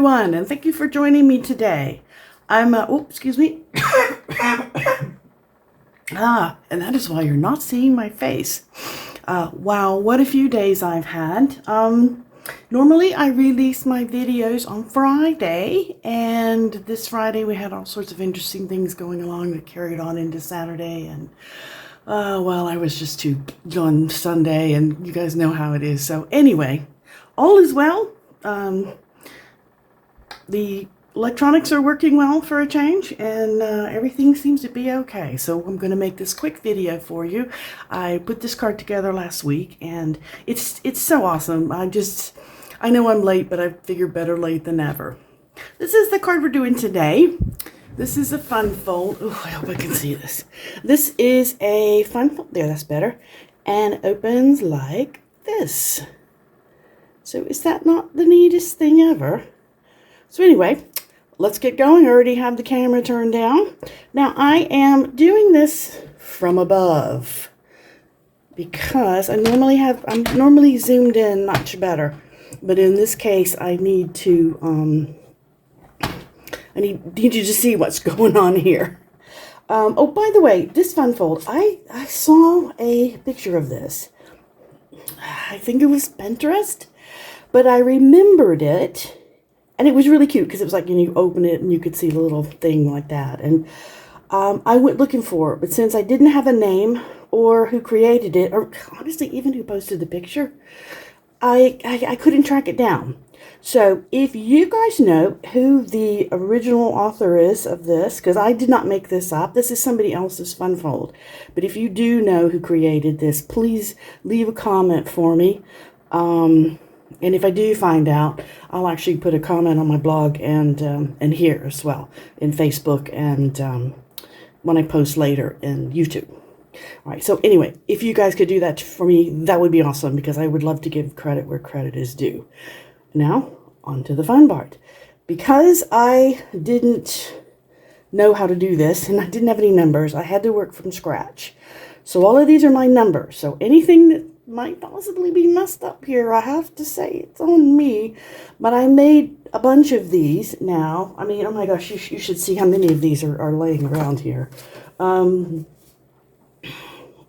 everyone, and thank you for joining me today. Excuse me. And that is why you're not seeing my face. Wow, what a few days I've had. Normally I release my videos on Friday, and this Friday we had all sorts of interesting things going along that carried on into Saturday, and well, I was just too on Sunday, and you guys know how it is. So anyway, all is well. The electronics are working well for a change, and everything seems to be okay. So I'm going to make this quick video for you. I put this card together last week, and it's so awesome. I know I'm late, but I figure better late than never. This is the card we're doing today. This is a fun fold. Oh, I hope I can see this. This is a fun fold. There, that's better. And it opens like this. So is that not the neatest thing ever? So anyway, let's get going. I already have the camera turned down. Now I am doing this from above because I'm normally zoomed in much better. But in this case, I need to need you to see what's going on here. Oh, by the way, this fun fold, I saw a picture of this. I think it was Pinterest, but I remembered it, and it was really cute because it was like, you open it and you could see the little thing like that. And I went looking for it, but since I didn't have a name or who created it, or honestly even who posted the picture, I couldn't track it down. So if you guys know who the original author is of this, because I did not make this up, this is somebody else's fun fold. But if you do know who created this, please leave a comment for me. And if I do find out, I'll actually put a comment on my blog and here as well, in Facebook and when I post later in YouTube. All right, so anyway, if you guys could do that for me, that would be awesome, because I would love to give credit where credit is due. Now, on to the fun part. Because I didn't know how to do this, and I didn't have any numbers, I had to work from scratch. So all of these are my numbers. So anything that might possibly be messed up here, I have to say it's on me. But I made a bunch of these now. I mean, oh my gosh, you should see how many of these are laying around here.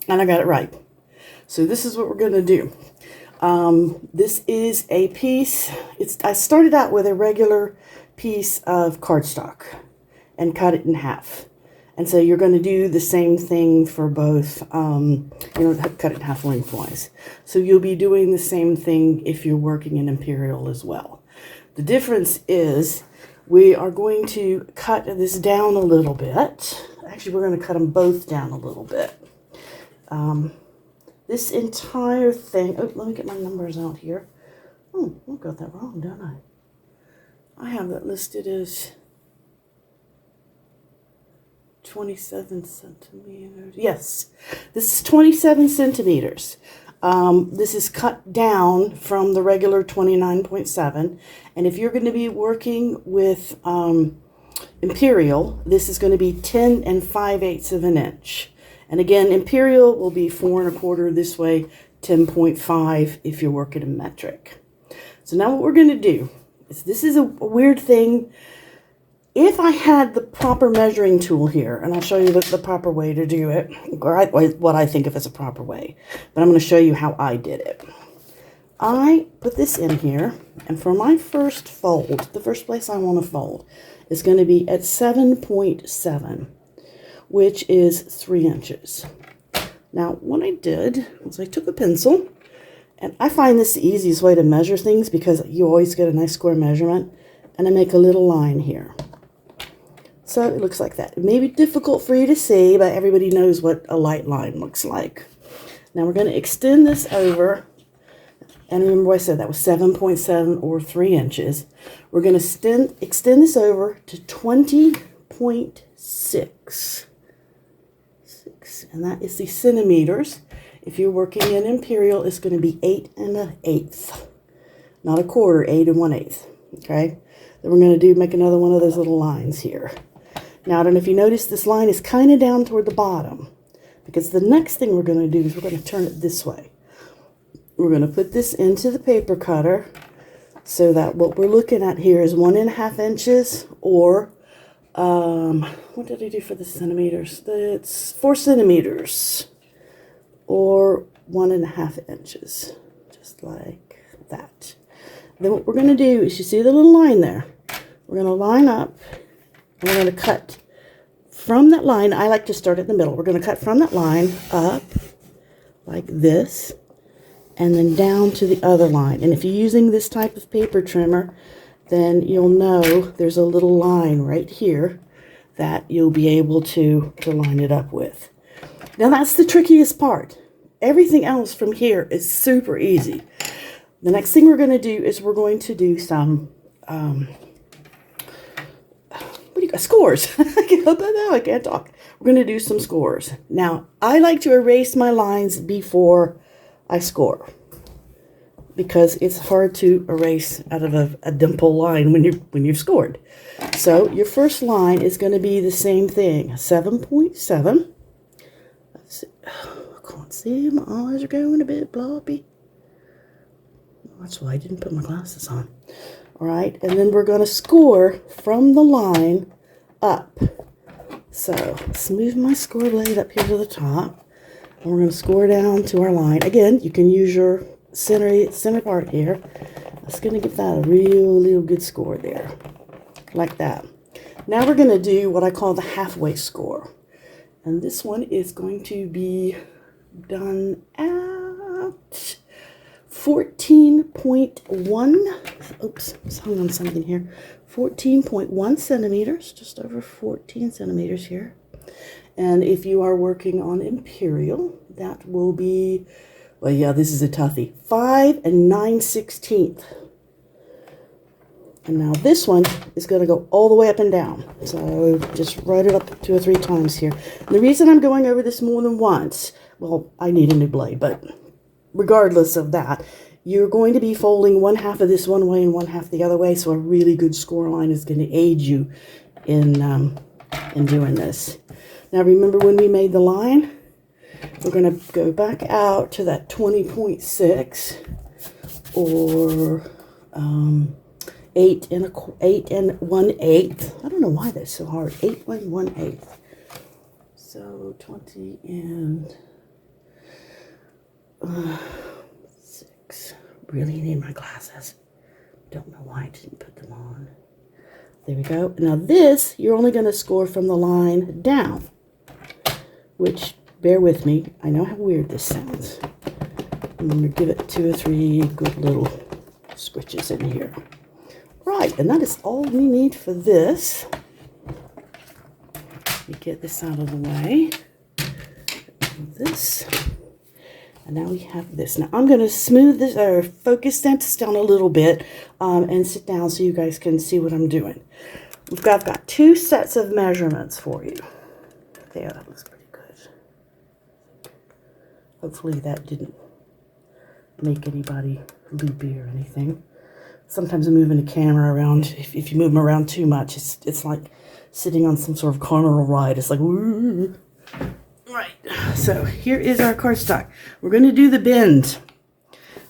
And I got it right. So this is what we're going to do. This is a piece. I started out with a regular piece of cardstock and cut it in half. And so you're going to do the same thing for both, cut it in half lengthwise. So you'll be doing the same thing if you're working in Imperial as well. The difference is we are going to cut this down a little bit. Actually, we're going to cut them both down a little bit. This entire thing, oh, let me get my numbers out here. Oh, I got that wrong, don't I? I have that listed as 27 centimeters. Yes, this is 27 centimeters. This is cut down from the regular 29.7. And if you're going to be working with Imperial, this is going to be 10 5/8 of an inch. And again, Imperial will be 4 1/4 this way, 10.5 if you're working in metric. So now what we're going to do is, this is a weird thing. If I had the proper measuring tool here, and I'll show you the proper way to do it, or what I think of as a proper way, but I'm going to show you how I did it. I put this in here, and for my first fold, the first place I want to fold is going to be at 7.7. which is 3 inches. Now, what I did was I took a pencil, and I find this the easiest way to measure things because you always get a nice square measurement, and I make a little line here. So it looks like that. It may be difficult for you to see, but everybody knows what a light line looks like. Now we're going to extend this over, and remember I said that was 7.7 or 3 inches. We're going to extend this over to 20.6. And that is the centimeters. If you're working in Imperial, it's going to be 8 1/8, not a quarter, 8 1/8. Okay. Then we're going to make another one of those little lines here. Now I don't know if you notice, this line is kind of down toward the bottom, because the next thing we're going to do is we're going to turn it this way. We're going to put this into the paper cutter So that what we're looking at here is 1.5 inches, or what did I do for the centimeters? That's 4 centimeters, or 1.5 inches, just like that. Then what we're going to do is, you see the little line there? We're going to line up, and we're going to cut from that line. I like to start at the middle. We're going to cut from that line up like this, and then down to the other line. And if you're using this type of paper trimmer, then you'll know there's a little line right here that you'll be able to line it up with. Now that's the trickiest part. Everything else from here is super easy. The next thing we're going to do is we're going to do some scores. I can't talk. We're going to do some scores. Now, I like to erase my lines before I score, because it's hard to erase out of a dimple line when you've scored. So your first line is going to be the same thing, 7.7. Let's see. Oh, I can't see. My eyes are going a bit bloppy. That's why I didn't put my glasses on. All right, and then we're going to score from the line up. So let's move my score blade up here to the top, and we're going to score down to our line. Again, you can use your center part here. That's going to give that a real good score there, like that. Now we're going to do what I call the halfway score, and this one is going to be done at 14.1, oops, it's hung on something here, 14.1 centimeters, just over 14 centimeters here. And if you are working on imperial, that will be, well, yeah, this is a toughie, 5 9/16. And now this one is going to go all the way up and down. So just write it up 2 or 3 times here. And the reason I'm going over this more than once, well, I need a new blade, but regardless of that, you're going to be folding one half of this one way and one half the other way, so a really good score line is going to aid you in doing this. Now remember when we made the line, we're going to go back out to that 20.6, or 8 1/8. I don't know why that's so hard. 8 1/8. So 20 and 6. Really need my glasses. Don't know why I didn't put them on. There we go. Now this, you're only going to score from the line down, which, bear with me, I know how weird this sounds. I'm going to give it 2 or 3 good little switches in here. Right, and that is all we need for this. Let me get this out of the way. This. And now we have this. Now I'm going to smooth this, or focus this down a little bit, and sit down so you guys can see what I'm doing. I've got 2 sets of measurements for you. There, that looks pretty good. Hopefully that didn't make anybody loopy or anything. Sometimes moving the camera around, if you move them around too much, it's like sitting on some sort of carnival ride. It's like, woo. Right, so here is our cardstock. We're going to do the bend.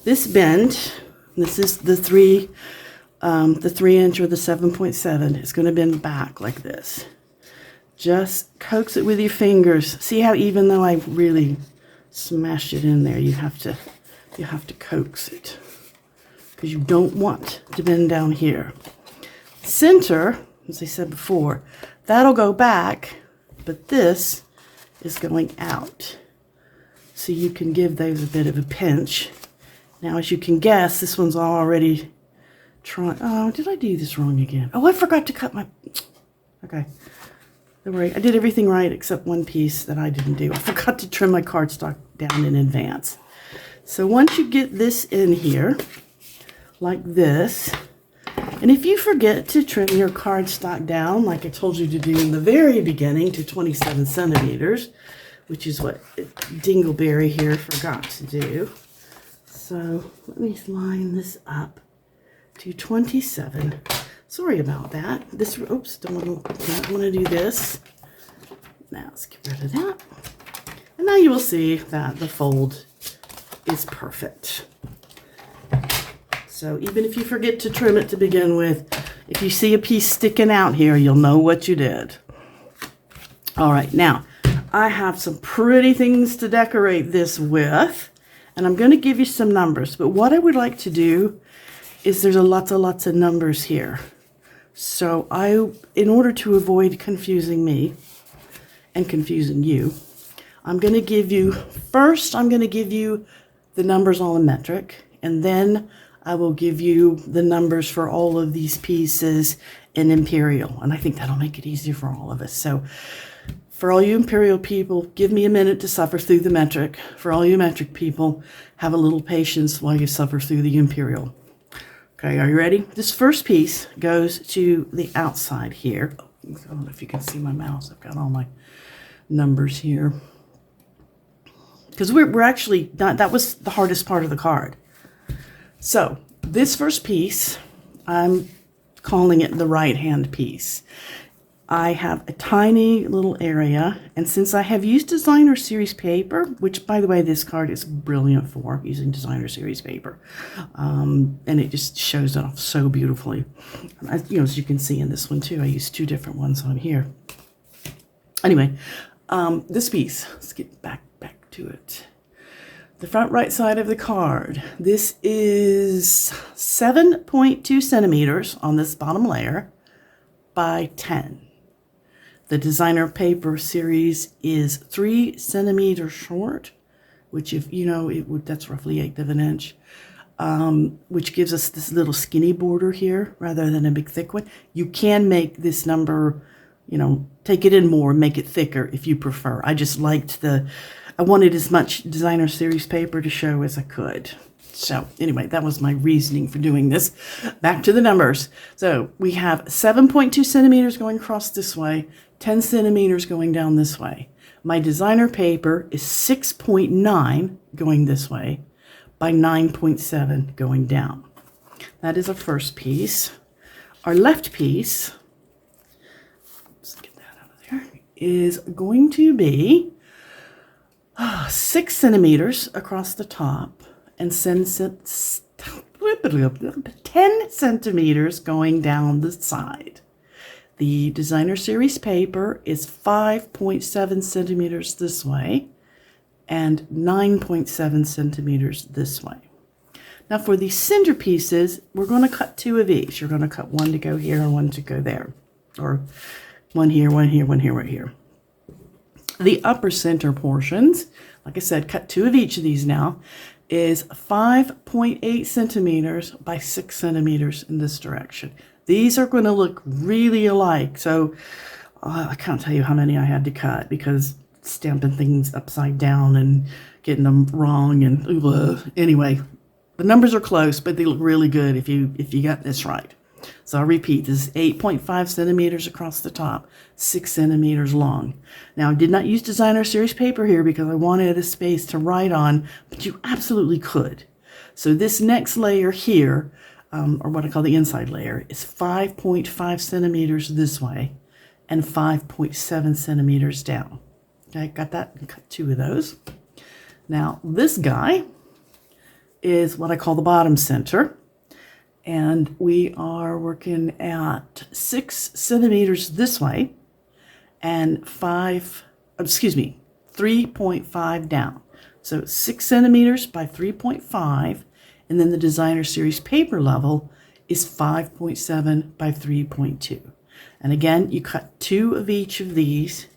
This bend, this is the 3 inch or the 7.7. It's going to bend back like this. Just coax it with your fingers. See how even though I really smashed it in there, you have to coax it, because you don't want to bend down here. Center, as I said before, that'll go back, but this is going out. So you can give those a bit of a pinch. Now, as you can guess, this one's already trying. Oh, did I do this wrong again? Oh, I forgot to cut my. Okay. Don't worry. I did everything right except one piece that I didn't do. I forgot to trim my cardstock down in advance. So once you get this in here, like this, and if you forget to trim your cardstock down, like I told you to do in the very beginning, to 27 centimeters, which is what Dingleberry here forgot to do. So let me line this up to 27. Sorry about that. This, oops, don't want to do this. Now let's get rid of that. And now you will see that the fold is perfect. So even if you forget to trim it to begin with, if you see a piece sticking out here, you'll know what you did. All right, now I have some pretty things to decorate this with, and I'm going to give you some numbers. But what I would like to do is there's lots of numbers here. So in order to avoid confusing me and confusing you, I'm going to give you, first I'm going to give you the numbers all in metric, and then I will give you the numbers for all of these pieces in imperial. And I think that'll make it easier for all of us. So for all you imperial people, give me a minute to suffer through the metric. For all you metric people, have a little patience while you suffer through the imperial. Okay, are you ready? This first piece goes to the outside here. I don't know if you can see my mouse. I've got all my numbers here. Because we're actually not, that was the hardest part of the card. So this first piece, I'm calling it the right-hand piece. I have a tiny little area, and since I have used designer series paper, which by the way this card is brilliant for using designer series paper, and it just shows it off so beautifully. As you can see in this one too, I used 2 different ones on here. Anyway, this piece, let's get back to it. The front right side of the card, this is 7.2 centimeters on this bottom layer by 10. The designer paper series is 3 centimeters short, which if you know, that's roughly 1/8 of an inch, which gives us this little skinny border here rather than a big thick one. You can make this number, take it in more, make it thicker if you prefer. I just liked I wanted as much designer series paper to show as I could. So anyway, that was my reasoning for doing this. Back to the numbers. So we have 7.2 centimeters going across this way, 10 centimeters going down this way. My designer paper is 6.9 going this way by 9.7 going down. That is our first piece. Our left piece, let's get that out of there, is going to be 6 centimeters across the top and 10 centimeters going down the side. The designer series paper is 5.7 centimeters this way and 9.7 centimeters this way. Now for these center pieces, we're going to cut 2 of each. You're going to cut 1 to go here and 1 to go there, or 1 here, 1 here, 1 here, right here. The upper center portions, like I said, cut 2 of each of these now, is 5.8 centimeters by 6 centimeters in this direction. These are going to look really alike, so I can't tell you how many I had to cut because stamping things upside down and getting them wrong, and anyway, the numbers are close, but they look really good if you got this right. So I'll repeat, this is 8.5 centimeters across the top, 6 centimeters long. Now I did not use designer series paper here because I wanted a space to write on, but you absolutely could. So this next layer here, or what I call the inside layer, is 5.5 centimeters this way and 5.7 centimeters down. Okay, got that? Cut 2 of those. Now this guy is what I call the bottom center. And we are working at 6 centimeters this way and 3.5 down. So 6 centimeters by 3.5, and then the designer series paper level is 5.7 by 3.2. And again, you cut 2 of each of these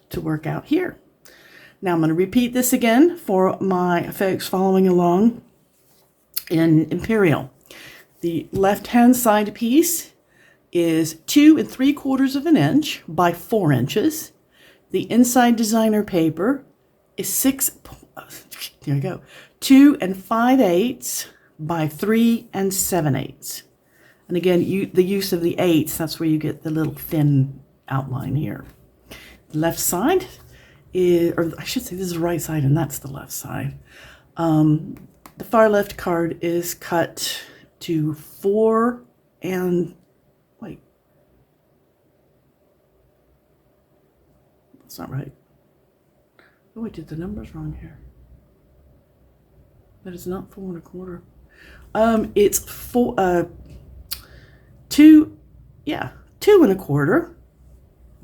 to work out here. Now I'm going to repeat this again for my folks following along in Imperial. The left-hand side piece is 2 3/4 of an inch by 4 inches. The inside designer paper is 2 5/8 by 3 7/8. And again, the use of the 8s, that's where you get the little thin outline here. The left side is, or I should say this is the right side and that's the left side. The far left card is cut to 4 and, wait, that's not right. Oh, I did the numbers wrong here. That is not 4 1/4. It's 2 2¼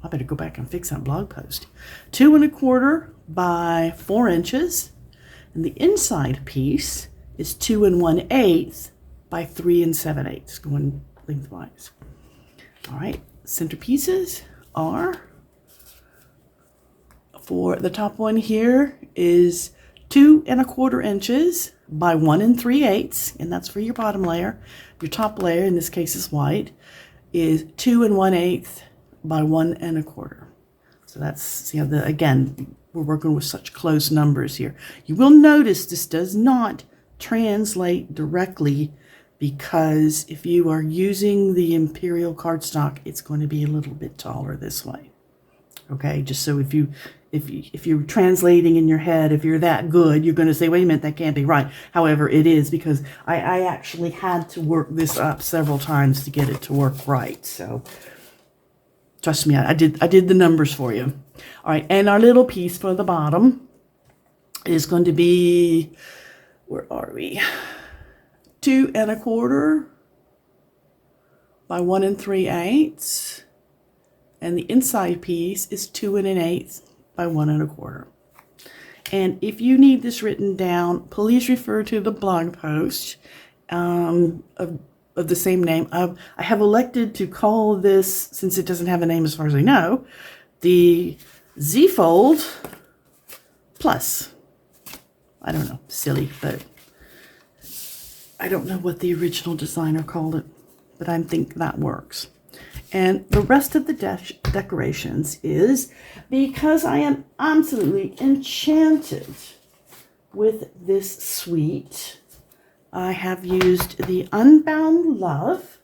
I better go back and fix that blog post. 2¼ by 4 inches, and the inside piece is 2⅛ by 3 7/8, going lengthwise. All right, center pieces are, for the top one here is 2¼ inches by 1 3/8, and that's for your bottom layer. Your top layer, in this case is white, is 2 1/8 by 1 1/4. So that's, again, we're working with such close numbers here. You will notice this does not translate directly, because if you are using the imperial cardstock, it's going to be a little bit taller this way. Okay, just so if you're translating in your head, if you're that good, you're going to say, wait a minute, that can't be right. However, it is, because I actually had to work this up several times to get it to work right. So trust me, I did the numbers for you. All right, and our little piece for the bottom is going to be, where are we? 2 1/4 by 1 3/8, and the inside piece is 2 1/8 by 1 1/4. And if you need this written down, please refer to the blog post of the same name. I have elected to call this, since it doesn't have a name as far as I know, the Z-Fold Plus. I don't know, silly, but I don't know what the original designer called it, but I think that works. And the rest of the decorations is, because I am absolutely enchanted with this suite, I have used the Unbound Love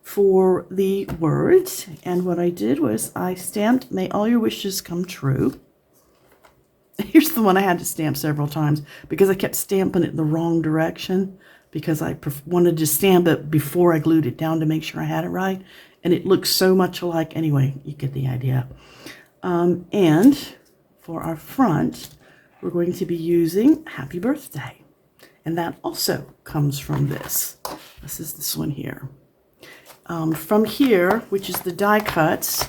for the words. And what I did was I stamped May All Your Wishes Come True. Here's the one I had to stamp several times, because I kept stamping it the wrong direction, because I wanted to stamp it before I glued it down to make sure I had it right. And it looks so much alike. Anyway, you get the idea. And for our front, we're going to be using Happy Birthday. And that also comes from this. This is this one here. From here, which is the die cuts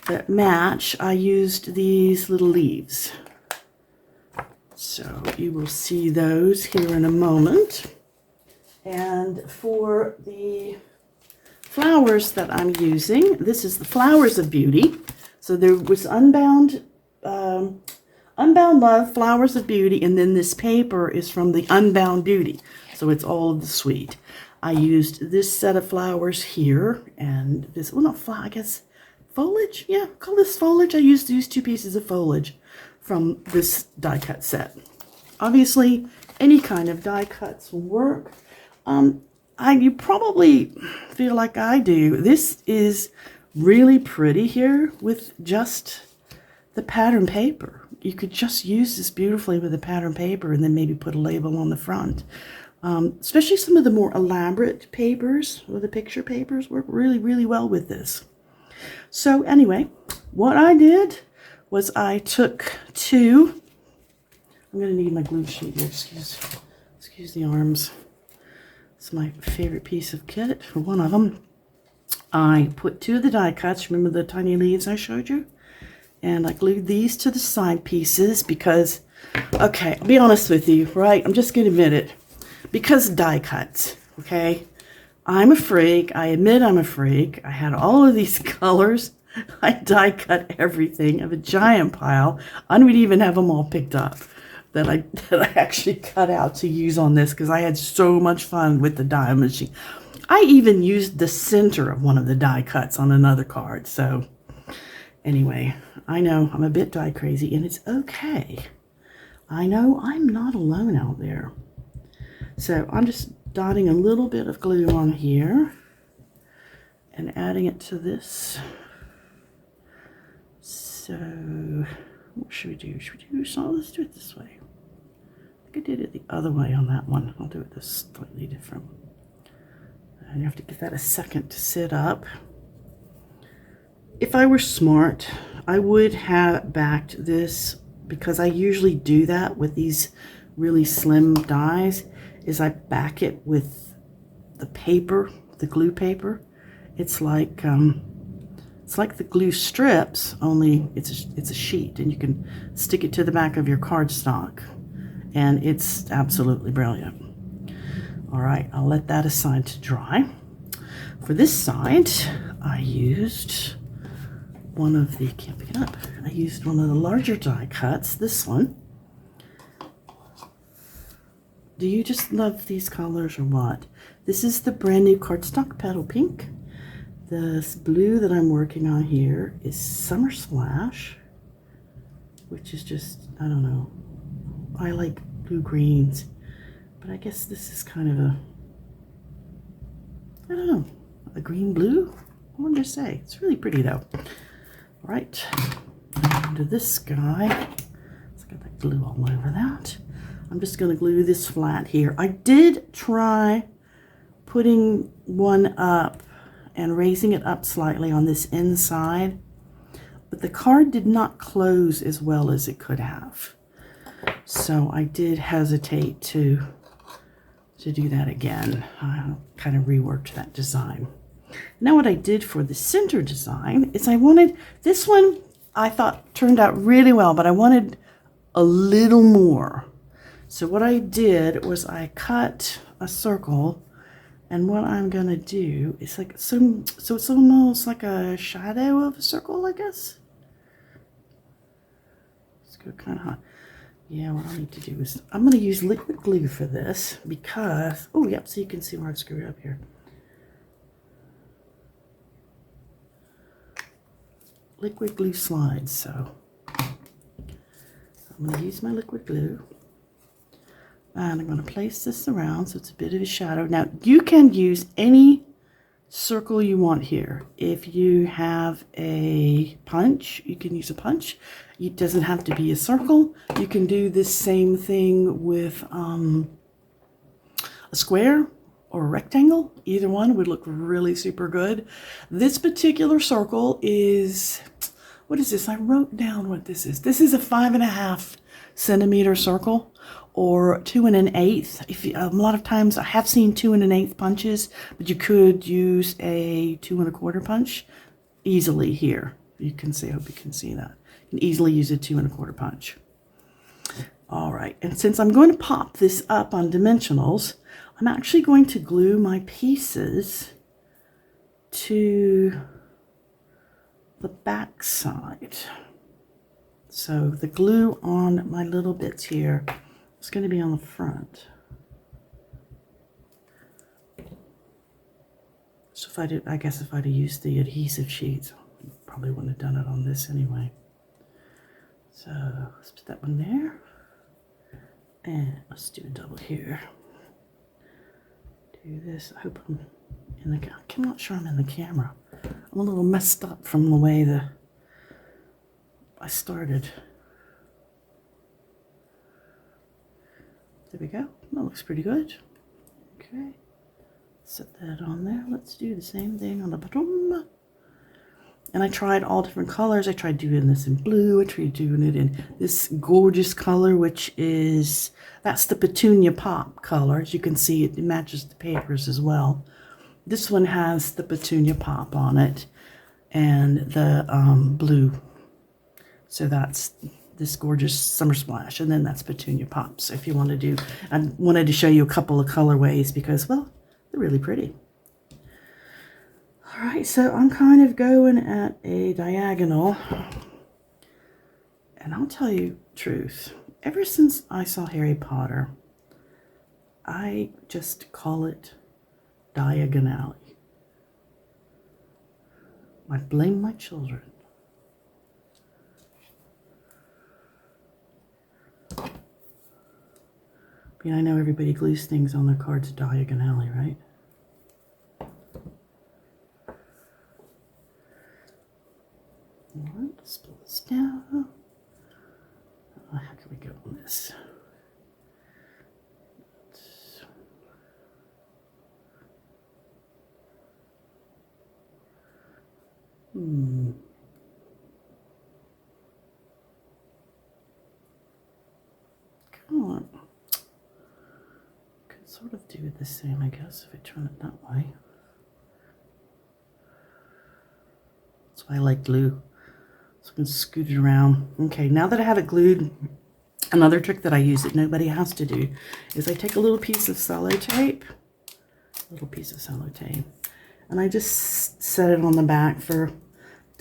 that match, I used these little leaves. So you will see those here in a moment. And for the flowers that I'm using, this is the Flowers of Beauty. So there was Unbound Love, Flowers of Beauty, and then this paper is from the Unbound Beauty. So it's all of the suite. I used this set of flowers here, and this, well, not flower, I guess foliage. Yeah, call this foliage. I used these 2 pieces of foliage from this die cut set. Obviously, any kind of die cuts will work. You probably feel like I do. This is really pretty here with just the pattern paper. You could just use this beautifully with the pattern paper, and then maybe put a label on the front. Especially some of the more elaborate papers, or the picture papers, work really, really well with this. So anyway, what I did was I took 2. I'm going to need my glue sheet here. Excuse the arms. It's my favorite piece of kit, for one of them. I put 2 of the die cuts. Remember the tiny leaves I showed you? And I glued these to the side pieces because, okay, I'll be honest with you, right? I'm just going to admit it. Because die cuts, okay? I'm a freak. I admit I'm a freak. I had all of these colors. I die cut everything. I have a giant pile. I don't even have them all picked up that I actually cut out to use on this, because I had so much fun with the die machine. I even used the center of one of the die cuts on another card. So anyway, I know I'm a bit die crazy, and it's okay. I know I'm not alone out there. So I'm just dotting a little bit of glue on here and adding it to this. So what should we do? Should we do so? Let's do it this way. I think I did it the other way on that one. I'll do it this slightly different. And you have to give that a second to sit up. If I were smart, I would have backed this, because I usually do that with these really slim dies, is I back it with the paper, the glue paper. It's like the glue strips, only it's a sheet, and you can stick it to the back of your cardstock, and it's absolutely brilliant. All right, I'll let that aside to dry. For this side, I used one of the, can't pick it up, I used one of the larger die cuts, this one. Do you just love these colors or what? This is the brand new cardstock petal pink. This blue that I'm working on here is Summer Splash, which is just, I don't know, I like blue greens, but I guess this is kind of a, I don't know, a green blue? I wonder to say. It's really pretty though. All right, into this guy. It's got that glue all over that. I'm just going to glue this flat here. I did try putting one up and raising it up slightly on this inside, but the card did not close as well as it could have. So I did hesitate to do that again. I kind of reworked that design. Now what I did for the center design is I wanted, this one I thought turned out really well, but I wanted a little more. So what I did was I cut a circle, and what I'm gonna do is like so it's almost like a shadow of a circle, I guess. Let's go kind of hot. Yeah, what I need to do is I'm gonna use liquid glue for this because, oh yep, so you can see where I've screwed up here. Liquid glue slides, so I'm gonna use my liquid glue. And I'm going to place this around so it's a bit of a shadow. Now, you can use any circle you want here. If you have a punch, you can use a punch. It doesn't have to be a circle. You can do this same thing with a square or a rectangle. Either one would look really super good. This particular circle is, what is this? I wrote down what this is. This is a 5.5 centimeter circle, or 2 1/8. If you, a lot of times I have seen 2 1/8 punches, but you could use a 2 1/4 punch easily here. You can see, I hope you can see that. You can easily use a 2 1/4 punch. All right, and since I'm going to pop this up on dimensionals, I'm actually going to glue my pieces to the back side. So the glue on my little bits here is going to be on the front. So if I did, I guess if I'd have used the adhesive sheets, I probably wouldn't have done it on this anyway. So let's put that one there. And let's do a double here. Do this. I hope I'm in the, I'm not sure I'm in the camera. I'm a little messed up from the way I started. There we go. That looks pretty good. Okay. Set that on there. Let's do the same thing on the bottom. And I tried all different colors. I tried doing this in blue. I tried doing it in this gorgeous color, which is, that's the Petunia Pop color. As you can see, it matches the papers as well. This one has the Petunia Pop on it and the blue. So that's this gorgeous Summer Splash, and then that's Petunia Pop. So if you want to do, I wanted to show you a couple of colorways because, well, they're really pretty. All right, so I'm kind of going at a diagonal, and I'll tell you the truth. Ever since I saw Harry Potter, I just call it diagonally. I blame my children. I mean, I know everybody glues things on their cards diagonally, right? All right, let's pull this down. How can we go on this? Come on. sort of do it the same, I guess, if I turn it that way. That's why I like glue. So I can scoot it around. Okay, now that I have it glued, another trick that I use that nobody has to do is I take a little piece of sellotape, and I just set it on the back to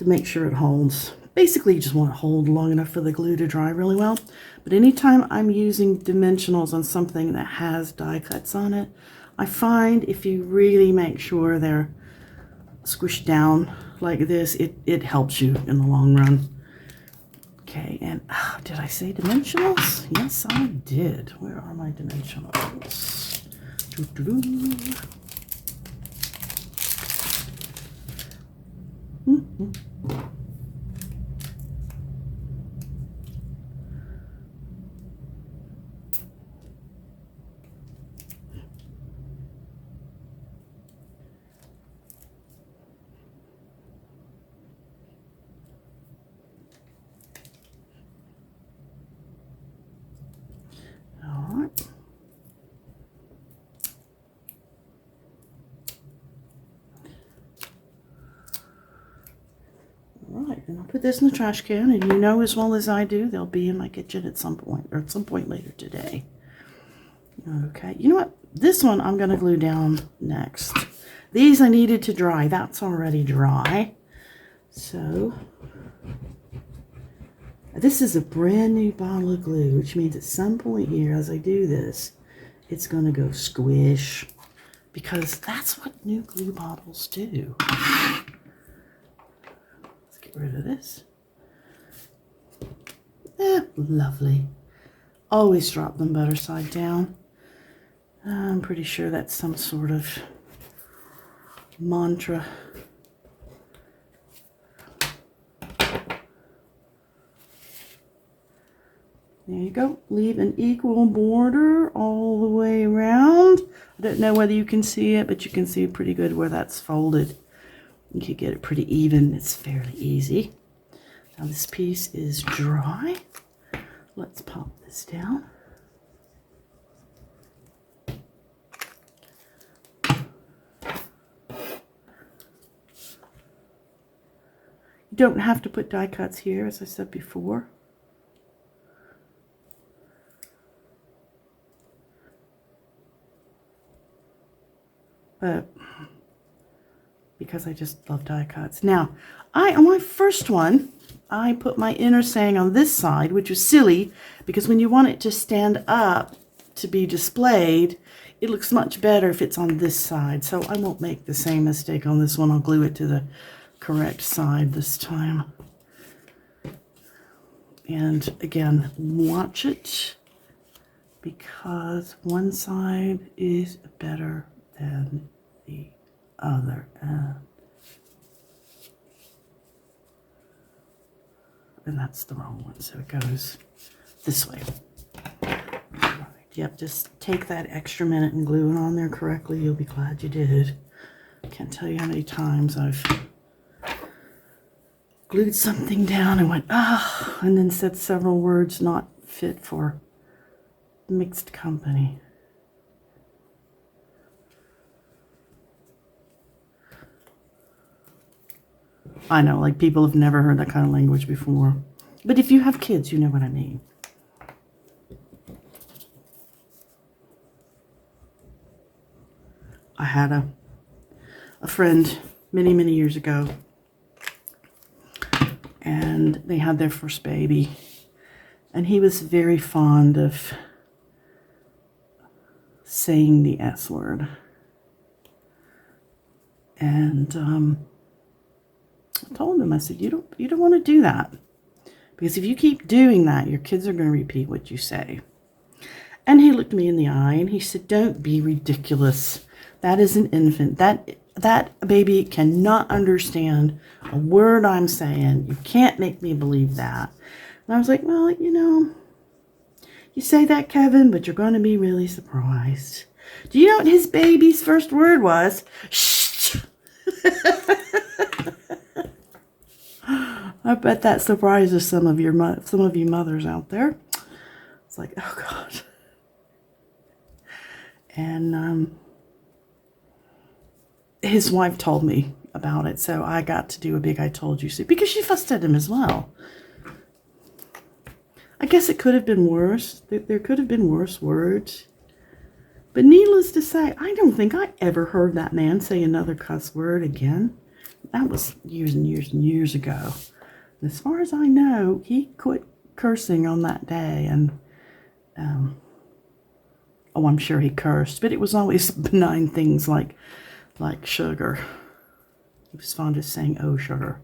make sure it holds. Basically, you just want it to hold long enough for the glue to dry really well. But anytime I'm using dimensionals on something that has die cuts on it, I find if you really make sure they're squished down like this, it helps you in the long run. Okay, and did I say dimensionals? Yes, I did. Where are my dimensionals? Doo-doo-doo. Right, and I'll put this in the trash can, and you know as well as I do, they'll be in my kitchen at some point, or at some point later today. Okay, you know what? This one I'm going to glue down next. These I needed to dry. That's already dry. So, this is a brand new bottle of glue, which means at some point here, as I do this, it's going to go squish, because that's what new glue bottles do. Get rid of this. Lovely. Always drop them butter side down. I'm pretty sure that's some sort of mantra. There you go. Leave an equal border all the way around. I don't know whether you can see it, but you can see pretty good where that's folded. You can get it pretty even. It's fairly easy. Now this piece is dry. Let's pop this down. You don't have to put die cuts here, as I said before. But because I just love die cuts. Now, on my first one, I put my inner saying on this side, which was silly, because when you want it to stand up to be displayed, it looks much better if it's on this side. So I won't make the same mistake on this one. I'll glue it to the correct side this time. And again, watch it, because one side is better than the other. And that's the wrong one, so it goes this way. Right, yep, just take that extra minute and glue it on there correctly. You'll be glad you did. Can't tell you how many times I've glued something down and went, and then said several words not fit for mixed company. I know, like, people have never heard that kind of language before. But if you have kids, you know what I mean. I had a friend many, many years ago, and they had their first baby. And he was very fond of saying the S word. And I told him, I said, you don't want to do that, because if you keep doing that, your kids are going to repeat what you say. And he looked me in the eye and he said, don't be ridiculous. That is an infant. That baby cannot understand a word I'm saying. You can't make me believe that. And I was like, well, you know, you say that, Kevin, but you're going to be really surprised. Do you know what his baby's first word was? Shh. I bet that surprises some of you mothers out there. It's like, oh God. And his wife told me about it, so I got to do a big I told you suit because she fussed at him as well. I guess it could have been worse. There could have been worse words. But needless to say, I don't think I ever heard that man say another cuss word again. That was years and years and years ago. And as far as I know, he quit cursing on that day. And, oh, I'm sure he cursed. But it was always benign things like sugar. He was fond of saying, oh, sugar.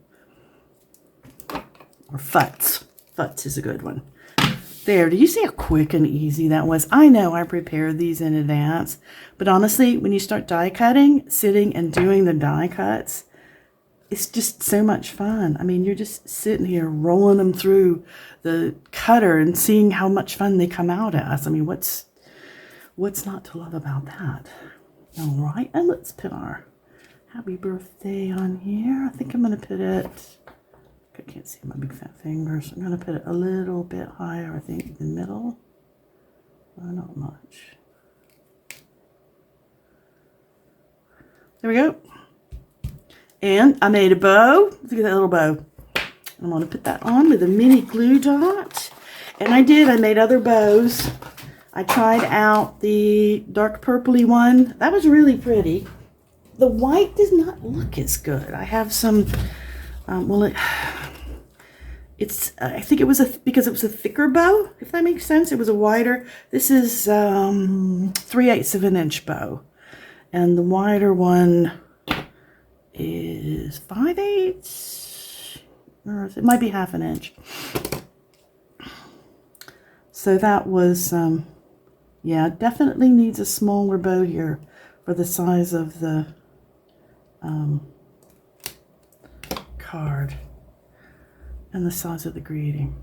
Or futz. Futz is a good one. There, do you see how quick and easy that was? I know I prepared these in advance, but honestly, when you start die cutting, sitting and doing the die cuts, it's just so much fun. I mean, you're just sitting here rolling them through the cutter and seeing how much fun they come out as. I mean, what's not to love about that? All right, and let's put our happy birthday on here. I think I'm going to put it... I can't see my big fat fingers. I'm going to put it a little bit higher, I think, in the middle. Not much. There we go. And I made a bow. Look at that little bow. I'm going to put that on with a mini glue dot. And I made other bows. I tried out the dark purpley one. That was really pretty. The white does not look as good. I have some... I think it was because it was a thicker bow, if that makes sense. It was a wider. This is 3/8 of an inch bow, and the wider one is 5/8, or it might be half an inch. So that was, yeah, definitely needs a smaller bow here for the size of the card. And the size of the greeting.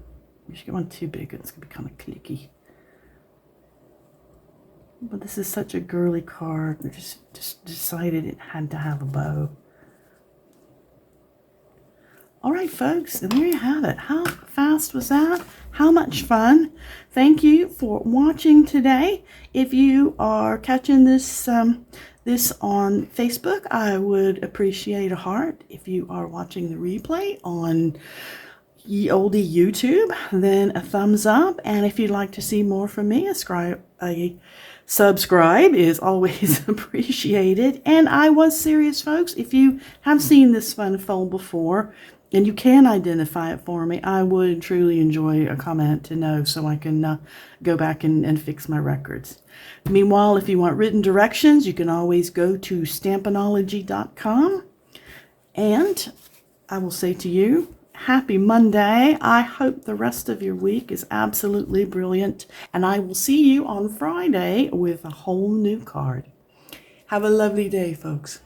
You should get one too big, it's going to be kind of clicky. But this is such a girly card. I just decided it had to have a bow. All right, folks, and there you have it. How fast was that? How much fun? Thank you for watching today. If you are catching this this on Facebook, I would appreciate a heart. If you are watching the replay on ye olde YouTube, then a thumbs up. And if you'd like to see more from me, a subscribe is always appreciated. And I was serious, folks. If you have seen this fun fold before and you can identify it for me, I would truly enjoy a comment to know so I can go back and fix my records. Meanwhile, if you want written directions, you can always go to Stampinology.com. And I will say to you, happy Monday. I hope the rest of your week is absolutely brilliant. And I will see you on Friday with a whole new card. Have a lovely day, folks.